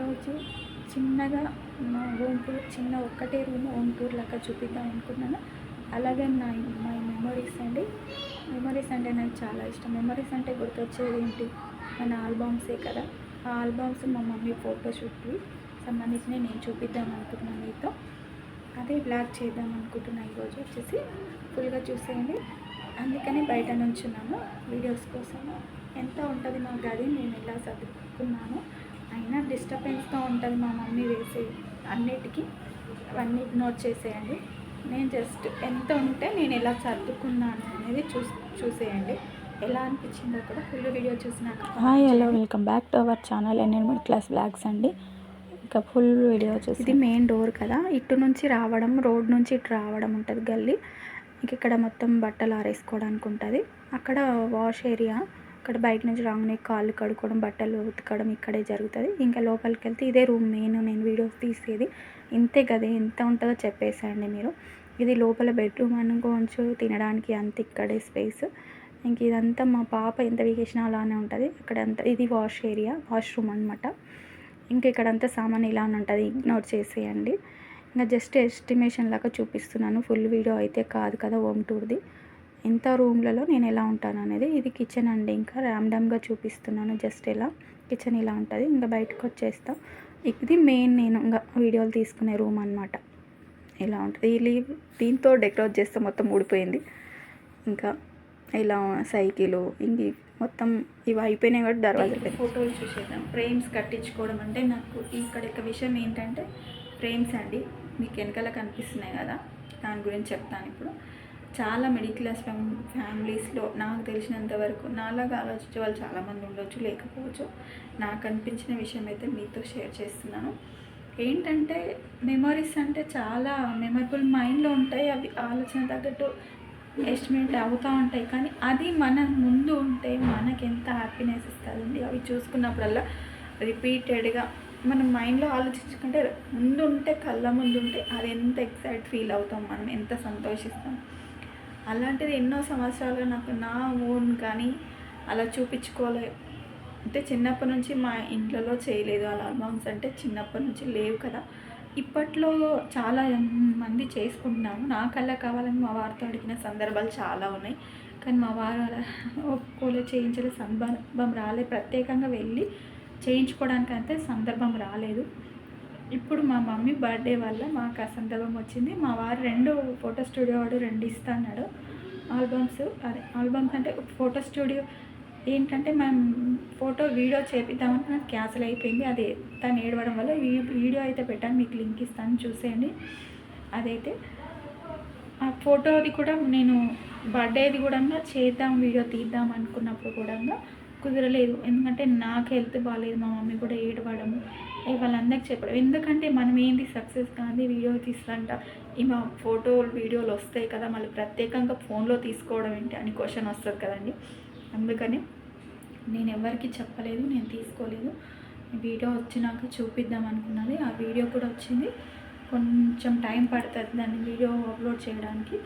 ఈరోజు చిన్నగా మా హోమ్ టూర్, చిన్న ఒక్కటే రూమ్ హోమ్ టూర్ లాగా చూపిద్దాం అనుకున్నాను. అలాగే మై మెమరీస్ అండి. మెమరీస్ అంటే నాకు చాలా ఇష్టం. మెమరీస్ అంటే గుర్తొచ్చేది ఏంటి, మన ఆల్బమ్సే కదా. ఆ ఆల్బమ్స్ మా మమ్మీ ఫోటోషూట్కి సంబంధించినవి నేను చూపిద్దాం అనుకుంటున్నాను మీతో. అదే బ్లాగ్ చేద్దాం అనుకుంటున్నాను ఈరోజు వచ్చేసి. ఫుల్గా చూసేయండి. అందుకని బయట నుంచున్నాను వీడియోస్ కోసము. ఎంత ఉంటుంది మా గది, నేను ఎలా సర్దుకున్నాను, అయినా డిస్టర్బెన్స్గా ఉంటుంది మా మమ్మీ వేసే అన్నిటికీ. అవన్నీ నోట్ చేసేయండి. నేను జస్ట్ ఎంత ఉంటే నేను ఎలా సర్దుకున్నాను అనేది చూసేయండి. ఎలా అనిపించిందో కూడా ఫుల్ వీడియో చూసినాక. Hi, hello, welcome back to our channel NN class blogs అండి. ఇంకా ఫుల్ వీడియో వచ్చేసి ఇది మెయిన్ డోర్ కదా, ఇటు నుంచి రావడం, రోడ్ నుంచి ఇటు రావడం ఉంటుంది గల్లీ. ఇంక ఇక్కడ మొత్తం బట్టలు ఆరేసుకోవడానికి ఉంటుంది. అక్కడ వాష్ ఏరియా, అక్కడ బయట నుంచి రాగానే కాళ్ళు కడుక్కోవడం, బట్టలు ఉతకడం ఇక్కడే జరుగుతుంది. ఇంకా లోపలికి వెళ్తే ఇదే రూమ్ మెయిన్, నేను వీడియోస్ తీసేది ఇంతే కదా. ఎంత ఉంటుందో చెప్పేసండి మీరు. ఇది లోపల బెడ్రూమ్ అనుకోవచ్చు, తినడానికి అంత ఇక్కడే స్పేస్. ఇంక ఇదంతా మా పాప ఎంత వేకేషన్ అలానే ఉంటుంది. అక్కడంతా ఇది వాష్ ఏరియా, వాష్రూమ్ అనమాట. ఇంకా ఇక్కడంతా సామాన్ ఇలానే ఉంటుంది, ఇగ్నోర్ చేసేయండి. ఇంకా జస్ట్ ఎస్టిమేషన్ లాగా చూపిస్తున్నాను, ఫుల్ వీడియో అయితే కాదు కదా హోమ్ టూర్ది. ఎంత రూమ్లలో నేను ఎలా ఉంటాను అనేది. ఇది కిచెన్ అండి, ఇంకా ర్యాండమ్గా చూపిస్తున్నాను జస్ట్ ఇలా. కిచెన్ ఇలా ఉంటుంది. ఇంకా బయటకు వచ్చేస్తాం. ఇది మెయిన్ నేను ఇంకా వీడియోలు తీసుకునే రూమ్ అనమాట. ఇలా ఉంటుంది. దీంతో డెకరేట్ చేస్తే మొత్తం ఊడిపోయింది. ఇంకా ఇలా సైకిలు ఇంక మొత్తం ఇవి అయిపోయినాయి కూడా దర్వాజా ఫోటోలు చూసేద్దాం. ఫ్రేమ్స్ కట్టించుకోవడం అంటే నాకు ఇక్కడ ఒక విషయం ఏంటంటే ఫ్రేమ్స్ అండి. మీకు వెనకాల కనిపిస్తున్నాయి కదా, దాని గురించి చెప్తాను ఇప్పుడు. చాలా మిడిల్ క్లాస్ ఫ్యామిలీస్లో నాకు తెలిసినంత వరకు నాలాగా ఆలోచించే వాళ్ళు చాలామంది ఉండొచ్చు, లేకపోవచ్చు. నాకు అనిపించిన విషయం అయితే మీతో షేర్ చేస్తున్నాను. ఏంటంటే మెమరీస్ అంటే చాలా మెమరబుల్ మైండ్లో ఉంటాయి. అవి ఆలోచన తగ్గట్టు ఎస్టిమేట్ అవుతూ ఉంటాయి. కానీ అది మన ముందు ఉంటే మనకి ఎంత హ్యాపీనెస్ ఇస్తుందండి. అవి చూసుకున్నప్పుడల్లా రిపీటెడ్గా మనం మైండ్లో ఆలోచించుకుంటే ముందు ఉంటే, కళ్ళ ముందు ఉంటే అది ఎంత ఎక్సైట్ ఫీల్ అవుతాం, మనం ఎంత సంతోషిస్తాం. అలాంటిది ఎన్నో సంవత్సరాలుగా నాకు నా ఓన్ కానీ అలా చూపించుకోలే. అంటే చిన్నప్పటి నుంచి మా ఇంట్లో చేయలేదు అలా ఆల్బమ్స్. అంటే చిన్నప్పటి నుంచి లేవు కదా. ఇప్పట్లో చాలా మంది చేసుకుంటున్నాము. నాకల్లా కావాలని మా వారితో అడిగిన సందర్భాలు చాలా ఉన్నాయి. కానీ మా వారు అలా ఒప్పుకోలే, చేయించలే, సందర్భం రాలేదు. ప్రత్యేకంగా వెళ్ళి చేయించుకోవడానికి అయితే సందర్భం రాలేదు. ఇప్పుడు మా మమ్మీ బర్త్డే వల్ల మాకు ఆ సందర్భం వచ్చింది. మా వారు 2 ఫోటో స్టూడియో వాడు 2 ఇస్తాడు ఆల్బమ్స్. అదే ఆల్బమ్స్ అంటే ఫోటో స్టూడియో ఏంటంటే మనం ఫోటో వీడియో చేపిద్దామని నాకు క్యాన్సిల్ అయిపోయింది. అది తను ఏడవడం వల్ల ఈ వీడియో అయితే పెట్టాను, మీకు లింక్ ఇస్తాను చూసేయండి. అదైతే ఆ ఫోటోది కూడా నేను బర్త్డేది కూడా చేద్దాం, వీడియో తీద్దాం అనుకున్నప్పుడు కూడా కుదరలేదు. ఎందుకంటే నాకు హెల్త్ బాగాలేదు, మా మమ్మీ కూడా ఏడవడము, వాళ్ళందరికీ చెప్పడం. ఎందుకంటే మనం ఏంటి సక్సెస్ కానీ వీడియో తీస్తాంట, మా ఫోటోలు వీడియోలు వస్తాయి కదా, మళ్ళీ ప్రత్యేకంగా ఫోన్లో తీసుకోవడం ఏంటి అని క్వశ్చన్ వస్తుంది కదండి. అందుకని నేను ఎవరికి చెప్పలేదు, నేను తీసుకోలేదు. వీడియో వచ్చినాక చూపిద్దాం అనుకున్నది. ఆ వీడియో కూడా వచ్చింది. కొంచెం టైం పడుతుంది దాన్ని వీడియో అప్లోడ్ చేయడానికి.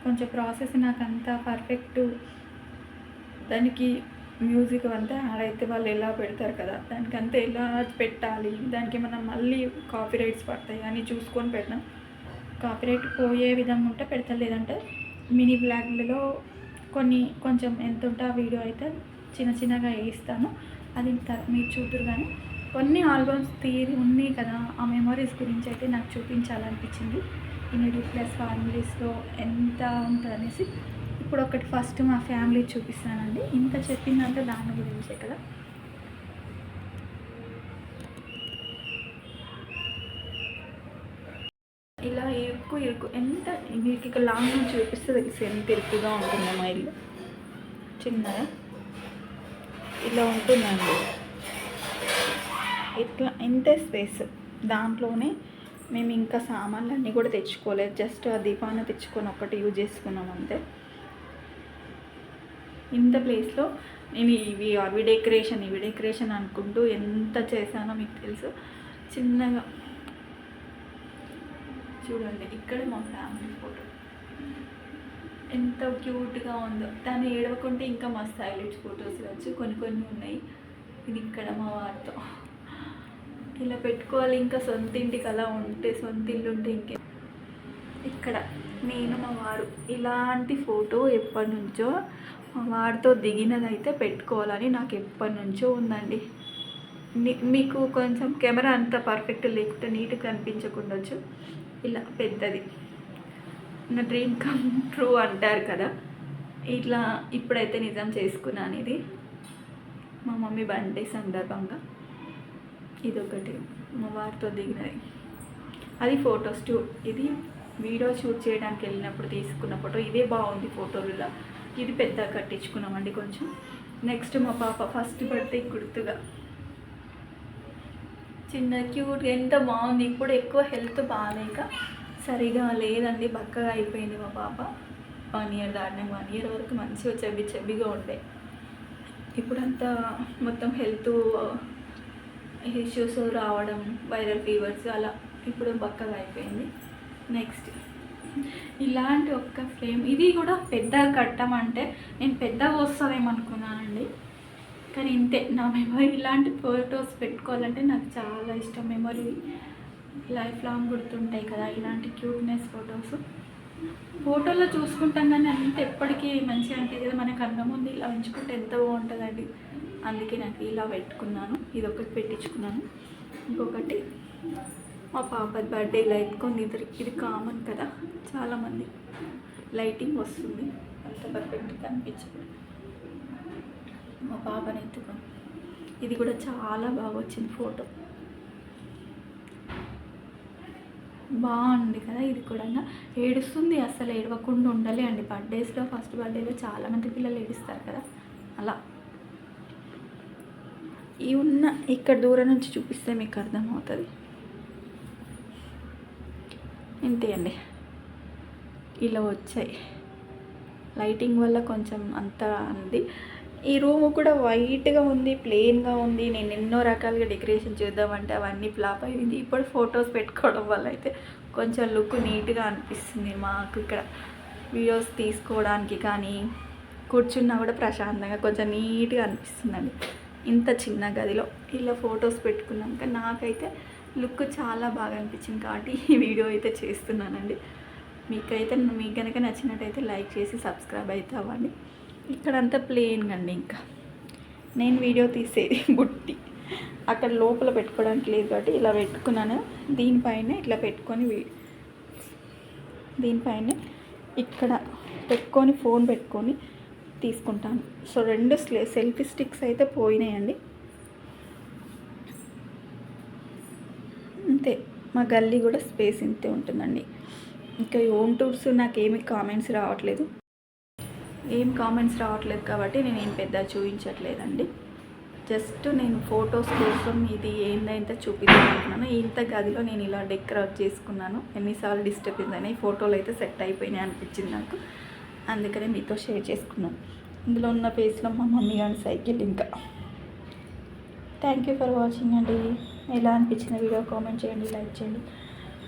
కొంచెం ప్రాసెస్ నాకు అంతా పర్ఫెక్ట్, దానికి మ్యూజిక్ అంతా ఆడైతే వాళ్ళు ఎలా పెడతారు కదా, దానికి అంతా ఎలా పెట్టాలి, దానికి మనం మళ్ళీ కాపీ రైట్స్ పడతాయి అని చూసుకొని పెట్టినాం. కాపీ రైట్ పోయే విధంగా ఉంటే పెడతా, లేదంటే మినీ బ్లాగ్లలో కొంచెం ఎంత ఉంటే ఆ వీడియో అయితే చిన్నగా వేస్తాను. అది మీరు చూద్దరు. కానీ కొన్ని ఆల్బమ్స్ ఉన్నాయి కదా, ఆ మెమరీస్ గురించి అయితే నాకు చూపించాలనిపించింది. ఈ మిడిల్ క్లాస్ ఫ్యామిలీస్లో ఎంత ఉంటుంది అనేసి. ఇప్పుడు ఒకటి ఫస్ట్ మా ఫ్యామిలీ చూపిస్తానండి. ఇంత చెప్పిందంటే దాని గురించే కదా. ఇలా ఇరుకు ఎంత మీకు ఇక లాంగ్ నుంచి చూపిస్తే తెలిసి ఎంత ఇరుకుగా ఉంటుందో మా ఇల్లు. చిన్నగా ఇలా ఉంటుందండి. ఇట్లా ఇంతే స్పేస్. దాంట్లోనే మేము ఇంకా సామాన్లు అన్నీ కూడా తెచ్చుకోలేదు. జస్ట్ ఆ దీపాన్ని తెచ్చుకొని ఒక్కటి యూజ్ చేసుకున్నాం అంతే. ఇంత ప్లేస్లో నేను ఇవి డెకరేషన్ అనుకుంటూ ఎంత చేశానో మీకు తెలుసు. చిన్నగా చూడండి, ఇక్కడ మా ఫ్యామిలీ ఫోటో ఎంత క్యూట్గా ఉందో. దాన్ని ఏడవకుంటే ఇంకా మస్తు హైలైట్స్ ఫొటోస్ వచ్చు, కొన్ని ఉన్నాయి. ఇది ఇక్కడ మా వారితో ఇలా పెట్టుకోవాలి. ఇంకా సొంత ఇంటికి అలా ఉంటే, సొంత ఇల్లు ఉంటే ఇంకే. ఇక్కడ నేను మా వారు ఇలాంటి ఫోటో ఎప్పటి నుంచో మా వారితో దిగినదైతే పెట్టుకోవాలని నాకు ఎప్పటి నుంచో ఉందండి. మీకు కొంచెం కెమెరా అంత పర్ఫెక్ట్ లేకుంటే నీట్గా కనిపించకుండొచ్చు. ఇలా పెద్దది నా డ్రీమ్ కమ్ ట్రూ అంటారు కదా, ఇట్లా ఇప్పుడైతే నిజం చేసుకున్నాను. ఇది మా మమ్మీ బర్త్డే సందర్భంగా ఇదొకటి మా వారితో దిగినది. అది ఫోటో షూట్, ఇది వీడియో షూట్ చేయడానికి వెళ్ళినప్పుడు తీసుకున్న ఫోటో. ఇదే బాగుంది ఫోటోలలో. ఇది పెద్ద కట్టించుకున్నామండి కొంచెం. నెక్స్ట్ మా పాప ఫస్ట్ బర్త్డే గుర్తుగా చిన్న క్యూట్, ఎంత బాగుంది. ఇప్పుడు ఎక్కువ హెల్త్ బాగాలేక సరిగా లేదండి, బక్కగా అయిపోయింది మా పాప. 1 ఇయర్ దాటిన 1 ఇయర్ వరకు మంచిగా చెబ్బిగా ఉండే. ఇప్పుడంతా మొత్తం హెల్త్ ఇష్యూస్ రావడం, వైరల్ ఫీవర్స్ అలా ఇప్పుడు బక్కగా అయిపోయింది. నెక్స్ట్ ఇలాంటి ఒక్క ఫ్రేమ్, ఇది కూడా పెద్దగా కట్టమంటే నేను పెద్దగా వస్తుందేమనుకున్నానండి, కానీ ఇంతే. నా మెమరీ ఇలాంటి ఫొటోస్ పెట్టుకోవాలంటే నాకు చాలా ఇష్టం. మెమరీ లైఫ్ లాంగ్ గుర్తుంటాయి కదా ఇలాంటి క్యూట్నెస్ ఫొటోస్. ఫోటోలో చూసుకుంటాం కానీ అంత ఎప్పటికీ మంచిగా అనిపించదు. మన కళ్ళ ముందు ఇలా ఉంచుకుంటే ఎంత బాగుంటుందండి. అందుకే నాకు ఇలా పెట్టుకున్నాను. ఇది ఒకటి పెట్టించుకున్నాను. ఇంకొకటి మా పాప బర్త్డే ఇలా ఎత్తుకొని, ఇది కామన్ కదా, చాలామంది లైటింగ్ వస్తుంది అంత పర్ఫెక్ట్గా కనిపించదు. మా పాపని ఎత్తుకొని ఇది కూడా చాలా బాగా వచ్చింది ఫోటో, బాగుంది కదా. ఇది కూడా ఏడుస్తుంది, అసలు ఏడవకుండా ఉండాలి అండి. బర్త్డేస్లో ఫస్ట్ బర్త్డేలో చాలామంది పిల్లలు ఏడుస్తారు కదా, అలా. ఈ ఉన్న ఇక్కడ దూరం నుంచి చూపిస్తే మీకు అర్థమవుతుంది. ఇంతే అండి, ఇలా వచ్చాయి. లైటింగ్ వల్ల కొంచెం అంతా అంది. ఈ రూమ్ కూడా వైట్గా ఉంది, ప్లెయిన్గా ఉంది. నేను ఎన్నో రకాలుగా డెకరేషన్ చేద్దామంటే అవన్నీ ఫ్లాప్ అయింది. ఇప్పుడు ఫొటోస్ పెట్టుకోవడం వల్ల అయితే కొంచెం లుక్ నీట్గా అనిపిస్తుంది మాకు. ఇక్కడ వీడియోస్ తీసుకోవడానికి కానీ కూర్చున్నా కూడా ప్రశాంతంగా కొంచెం నీట్గా అనిపిస్తుందండి. ఇంత చిన్న గదిలో ఇలా ఫొటోస్ పెట్టుకున్నాక నాకైతే లుక్ చాలా బాగా అనిపించింది కాబట్టి ఈ వీడియో అయితే చేస్తున్నానండి. మీకు కనుక నచ్చినట్టయితే లైక్ చేసి సబ్స్క్రైబ్ అయితే అవ్వండి. ఇక్కడంతా ప్లెయిన్గా అండి. ఇంకా నేను వీడియో తీసేది బుట్టి అక్కడ లోపల పెట్టుకోవడానికి లేదు కాబట్టి ఇలా పెట్టుకున్నాను. దీనిపైన ఇట్లా పెట్టుకొని దీనిపైన ఇక్కడ పెట్టుకొని ఫోన్ పెట్టుకొని తీసుకుంటాను. సో 2 సెల్ఫీ స్టిక్స్ అయితే పోయినాయండి. అంతే, మా గల్లీ కూడా స్పేస్ ఇంతే ఉంటుందండి. ఇంకా హోమ్ టూర్స్ నాకేమి కామెంట్స్ రావట్లేదు కాబట్టి నేను ఏం పెద్ద చూపించట్లేదండి. జస్ట్ నేను ఫొటోస్ కోసం ఇది ఏందంటే చూపిద్దామనుకున్నాను. ఇంత గదిలో నేను ఇలా డెకరేట్ చేసుకున్నాను. ఎన్నిసార్లు డిస్టర్బెన్స్ అయినాయి, ఫోటోలు అయితే సెట్ అయిపోయినాయి అనిపించింది నాకు. అందుకనే మీతో షేర్ చేసుకున్నాను. ఇందులో ఉన్న ప్లేస్లో మా మమ్మీ గారి సైకిల్. ఇంకా థ్యాంక్ యూ ఫర్ వాచింగ్ అండి. ఎలా అనిపించిన వీడియో కామెంట్ చేయండి, లైక్ చేయండి.